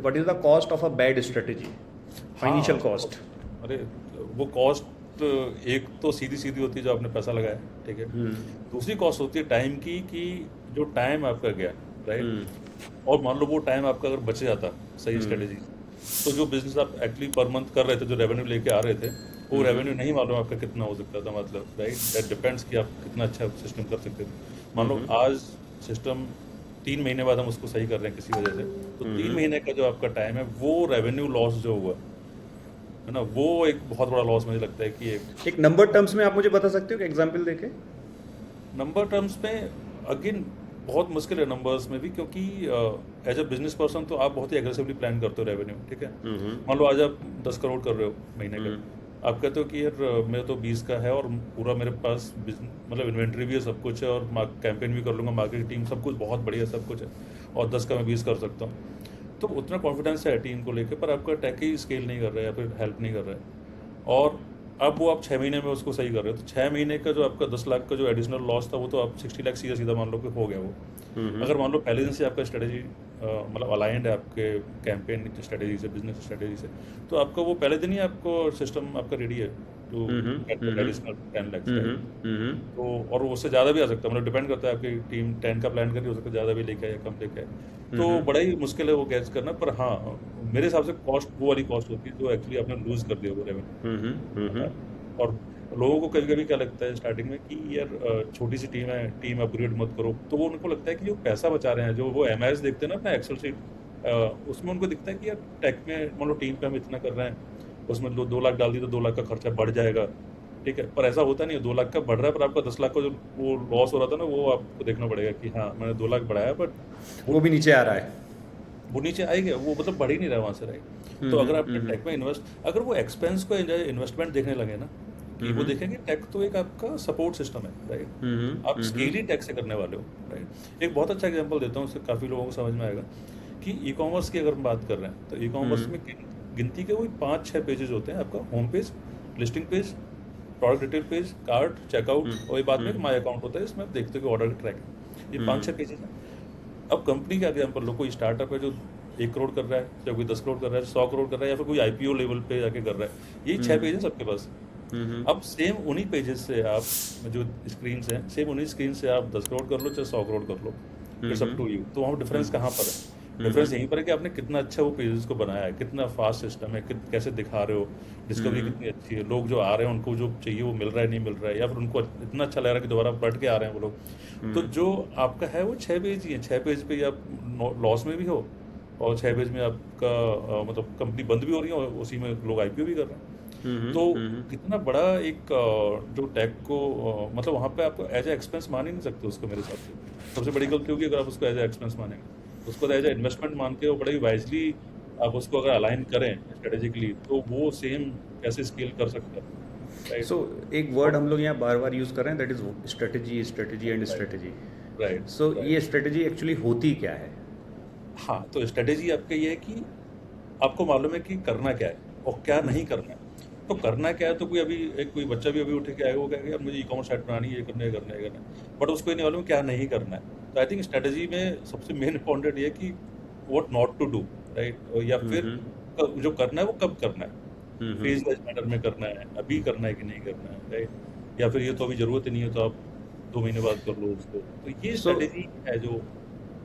What is the cost of a bad strategy, financial हाँ cost? अरे वो cost एक तो सीधी सीधी होती है जो आपने पैसा लगाया, ठीक है। दूसरी कॉस्ट होती है टाइम की, कि जो टाइम आपका गया, राइट। और मान लो वो टाइम आपका अगर बच जाता सही स्ट्रेटेजी, तो जो बिजनेस आप एक्चुअली पर मंथ कर रहे थे, जो रेवेन्यू लेके आ रहे थे, वो रेवेन्यू नहीं मालूम आपका कितना हो सकता था, मतलब राइट। दैट डिपेंड्स कि आप कितना अच्छा सिस्टम कर सकते थे। मान लो आज सिस्टम 3 महीने बाद हम उसको सही कर रहे हैं किसी वजह से, तो 3 महीने का जो आपका टाइम है, वो रेवेन्यू लॉस जो हुआ है ना, वो एक बहुत बड़ा लॉस मुझे लगता है कि एक एक नंबर टर्म्स में आप मुझे बता सकते हो कि एग्जांपल देके? नंबर टर्म्स में अगेन बहुत मुश्किल है नंबर्स में भी, क्योंकि एज अ बिजनेस पर्सन तो आप बहुत ही एग्रेसिवली प्लान करते हो रेवेन्यू, ठीक है। मान लो आज आप 10 करोड़ कर रहे हो महीने का, आप कहते हो कि यार मेरा तो 20 का है और पूरा मेरे पास मतलब इन्वेंट्री भी है, सब कुछ है, और कैंपेन भी कर लूँगा, मार्केटिंग टीम सब कुछ बहुत बढ़िया सब कुछ है, और 10 का मैं 20 कर सकता हूँ। तो उतना कॉन्फिडेंस है टीम को लेकर, पर आपका टेक ही स्केल नहीं कर रहा है या फिर हेल्प नहीं कर रहा है। और अब वो आप 6 महीने में उसको सही कर रहे हो, तो 6 महीने का जो आपका 10 लाख का जो एडिशनल लॉस था, वो तो आप 60 लाख सीधा सीधा मान लो कि हो गया वो। अगर मान लो पहले दिन से आपका स्ट्रेटेजी मतलब अलाइंड है आपके कैंपेन स्ट्रेटेजी से, बिजनेस स्ट्रेटेजी से, तो आपका वो पहले दिन ही आपको सिस्टम आपका रेडी है to get that additional 10 lakhs, right. तो और उससे ज़्यादा भी आ सकता है, मतलब डिपेंड करता है आपकी टीम 10 का प्लान कर रही हो सकता है, ज़्यादा भी लेके आए या कम लेके आए, तो बड़ा ही मुश्किल है वो गैस करना। पर हाँ, मेरे हिसाब से कॉस्ट वो वाली कॉस्ट होती है जो एक्चुअली आपने लूज कर दिया वो रेवेन्यू। और लोगों को कभी कभी क्या लगता है स्टार्टिंग में कि यार छोटी सी टीम है, टीम अपग्रेड मत करो, तो वो उनको लगता है कि जो पैसा बचा रहे हैं, जो वो एमआईएस देखते हैं ना अपना एक्सेल शीट, उसमें उनको दिखता है कि यार टेक में मान लो टीम पे हम इतना कर रहे हैं, उसमें 2 लाख डाल दी तो 2 लाख का खर्चा बढ़ जाएगा, ठीक है। पर ऐसा होता नहीं है, 2 लाख का बढ़ रहा है, पर आपका 10 लाख का जो वो लॉस हो रहा था ना, वो आपको देखना पड़ेगा कि हाँ मैंने 2 लाख बढ़ाया, बट वो वो भी नीचे आ रहा है। वो नीचे आएगा, वो मतलब बढ़ ही नहीं रहा वहाँ से, राइट। तो अगर आपने टेक में अगर वो एक्सपेंस को इन्वेस्टमेंट देखने लगे ना, कि वो देखेंगे टेक तो एक आपका सपोर्ट सिस्टम है, राइट। आप स्केल ही टेक से करने वाले हो, राइट। एक बहुत अच्छा एग्जांपल देता हूँ, उससे काफ़ी लोगों को समझ में आएगा कि ई कॉमर्स की अगर हम बात कर रहे हैं, तो ई कॉमर्स में गिनती के वही 5-6 पेजेस होते हैं। आपका home page, listing page, product detail page, cart, checkout, और ये बाद में माई अकाउंट होता है, इसमें आप देखते हो कि ऑर्डर ट्रैक है। ये 5-6 पेजेस हैं। अब कंपनी का एग्जाम्पल लो, कोई स्टार्टअप है जो 1 करोड़ कर रहा है, या कोई 10 करोड़ कर रहा है, 100 करोड़ कर रहा है, या फिर कोई आईपीओ लेवल पे जाके कर रहा है, यही 6 पेजेस आपके पास। अब सेम उन्हीं पेजेस से आप जो स्क्रीन से हैं, सेम उन्हीं स्क्रीन से आप 10 करोड़ कर लो चाहे 100 करोड़ कर लो, इट्स अप टू यू। तो वहाँ डिफरेंस कहाँ पर है? डिफरेंस यहीं पर है कि आपने कितना अच्छा वो पेजेस को बनाया है, कितना फास्ट सिस्टम है, कैसे दिखा रहे हो, डिस्कवरी कितनी अच्छी है, लोग जो आ रहे हैं उनको जो चाहिए वो मिल रहा है नहीं मिल रहा है, या फिर उनको इतना अच्छा लग रहा है कि दोबारा पढ़ के आ रहे हैं वो लोग। तो जो आपका है वो 6 पेज ही है, 6 पेज पे ही आप लॉस में भी हो, और 6 पेज में आपका मतलब कंपनी बंद भी हो रही है, और उसी में लोग आईपीओ भी कर रहे हैं। तो कितना बड़ा एक जो टैग को मतलब वहाँ पे आपको एज ए एक्सपेंस मान ही नहीं सकते उसको, मेरे हिसाब से सबसे बड़ी गलती होगी अगर आप उसको एज ए एक्सपेंस मानेंगे। उसको एज ए इन्वेस्टमेंट मान के, और बड़ा ही वाइजली आप उसको अगर अलाइन करें स्ट्रेटेजिकली, तो वो सेम कैसे स्केल कर सकता है, राइट। सो एक वर्ड हम लोग यहाँ बार बार यूज़ कर रहे हैं, that is strategy, strategy and right, strategy. Right, so ये राइट। स्ट्रेटेजी एक्चुअली होती क्या है? हाँ, तो स्ट्रेटेजी आपका ये है कि आपको मालूम है कि करना क्या है और क्या नहीं करना है। तो करना क्या है, तो कोई अभी एक कोई बच्चा भी अभी उठ के आएगा, वो कहेगा यार मुझे ई कॉमर्स साइट बनानी है, ये करना है, करना है, करना है, बट उसको ये नहीं मालूम क्या नहीं करना है। तो आई थिंक स्ट्रेटेजी में सबसे मेन इंपॉर्टेंट ये है कि what not to do, right. या फिर जो करना है वो कब करना है, फेज वाइज मैटर में करना है, अभी करना है कि नहीं करना है, राइट। या फिर ये तो अभी जरूरत ही नहीं है, तो आप 2 महीने बाद कर लो उसको। तो ये सो स्ट्रेटेजी है जो